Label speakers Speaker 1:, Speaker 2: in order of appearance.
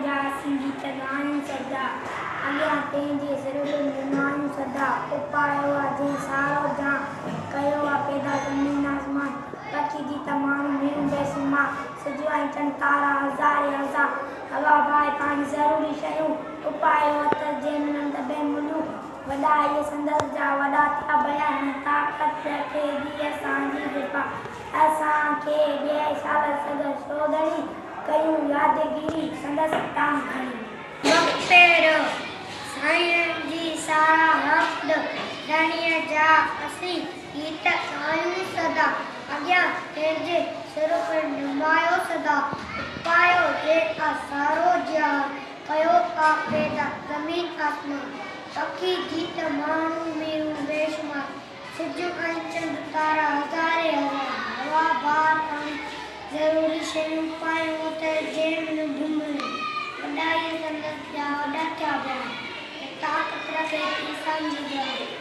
Speaker 1: जा संगीत गायूं सदा अॻियां तंहिंजे ज़रूरु निर्मायूं सदा उपायो आहे जंहिं सारो जा कयो आहे पैदा ज़मीन आसमान पखी जी तमामु मीरूं बेशुमार सिज ऐं चंड तारा हज़ारे हज़ार हवा बाहि पाणी ज़रूरी शयूं उपायो त जंहिं मिलनि त बेमुलियूं वॾा इहे संदसि जा वॾा थिया बयान ताक़त खे दी असांजी कृपा असांखे ॿिए साल सॼो शोधणी कयूं यादगिरी संदसि तां खणी वक़्तेरो साईं जी साराह राणीअ जा असीं गीत ॻायूं सदा अॻियां तंहिंजे सिर्फ़ निभायो सदा उपायो जेका सारो जा कयो का पैदा ज़मीन आसमान पखी गीत माण्हू मीरूं बेशुमार सिज ऐं चंड तारा हज़ारे हज़ार हवा बाहि पाणी ज़रूरी शयूं पायूं त जंहिं घुमनि वॾा इहे संदसि जा वॾा थिया बयान ताक़त रखे इंसान जी जान